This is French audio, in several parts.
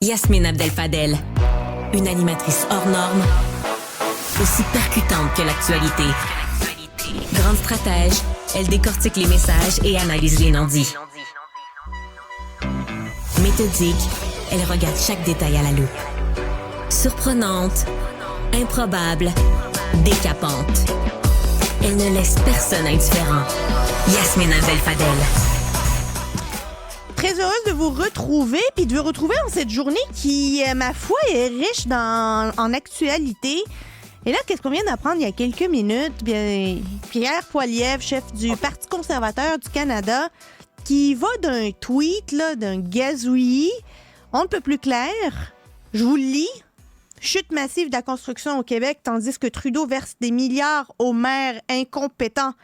Yasmine Abdel-Fadel, une animatrice hors norme, aussi percutante que l'actualité. Grande stratège, elle décortique les messages et analyse les non-dits. Méthodique, elle regarde chaque détail à la loupe. Surprenante, improbable, décapante. Elle ne laisse personne indifférent. Yasmine Abdel-Fadel. Très heureuse de vous retrouver, puis de vous retrouver en cette journée qui, ma foi, est riche en actualité. Et là, qu'est-ce qu'on vient d'apprendre il y a quelques minutes? Bien, Pierre Poilievre, chef du Parti conservateur du Canada, qui va d'un tweet, là, d'un gazouillis, on ne peut plus clair. Je vous le lis. Chute massive de la construction au Québec, tandis que Trudeau verse des milliards aux maires incompétents,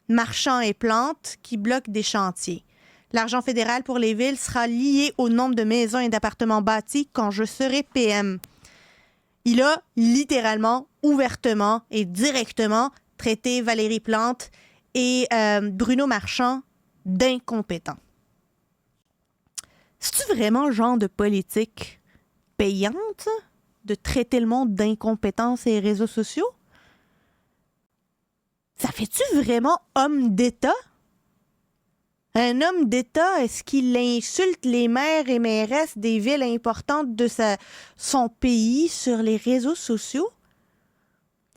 Marchand et Plante, qui bloquent des chantiers. L'argent fédéral pour les villes sera lié au nombre de maisons et d'appartements bâtis quand je serai PM. Il a littéralement, ouvertement et directement traité Valérie Plante et Bruno Marchand d'incompétents. C'est-tu vraiment le genre de politique payante de traiter le monde d'incompétence et les réseaux sociaux? Ça fait-tu vraiment homme d'État? Un homme d'État, est-ce qu'il insulte les maires et mairesses des villes importantes de son pays sur les réseaux sociaux?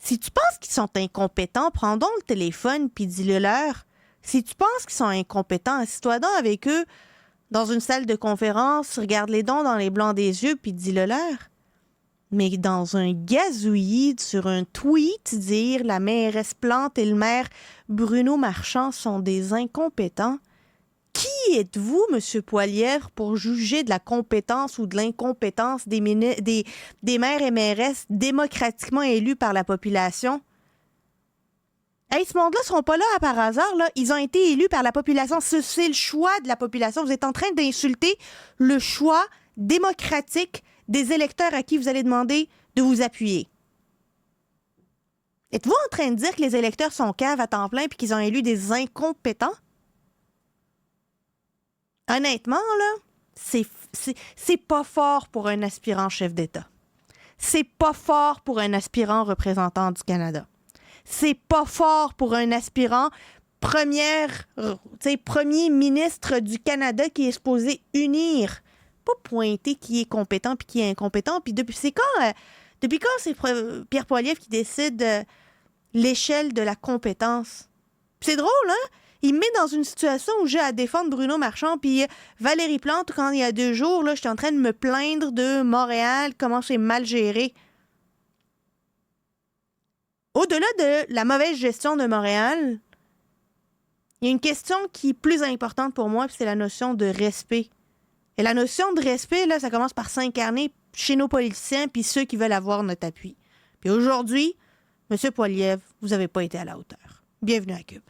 Si tu penses qu'ils sont incompétents, prends donc le téléphone puis dis-le leur. Si tu penses qu'ils sont incompétents, assis-toi donc avec eux dans une salle de conférence, regarde-les donc dans les blancs des yeux puis dis-le leur. Mais dans un gazouillis, sur un tweet, dire la mairesse Plante et le maire Bruno Marchand sont des incompétents. Qui êtes-vous, M. Poilievre, pour juger de la compétence ou de l'incompétence des maires et mairesses démocratiquement élus par la population? Hey, ce monde-là ne seront pas là par hasard. Là. Ils ont été élus par la population. C'est le choix de la population. Vous êtes en train d'insulter le choix démocratique des électeurs à qui vous allez demander de vous appuyer. Êtes-vous en train de dire que les électeurs sont caves à temps plein et qu'ils ont élu des incompétents? Honnêtement, là, c'est pas fort pour un aspirant chef d'État. C'est pas fort pour un aspirant représentant du Canada. C'est pas fort pour un aspirant premier ministre du Canada qui est supposé unir, pas pointer qui est compétent puis qui est incompétent. Puis depuis quand c'est Pierre Poilievre qui décide l'échelle de la compétence? Puis c'est drôle, hein? Il me met dans une situation où j'ai à défendre Bruno Marchand puis Valérie Plante quand il y a 2 jours, là, j'étais en train de me plaindre de Montréal, comment c'est mal géré. Au-delà de la mauvaise gestion de Montréal, il y a une question qui est plus importante pour moi, puis c'est la notion de respect. Et la notion de respect, là, ça commence par s'incarner chez nos politiciens puis ceux qui veulent avoir notre appui. Puis aujourd'hui, M. Poilievre, vous n'avez pas été à la hauteur. Bienvenue à Cube.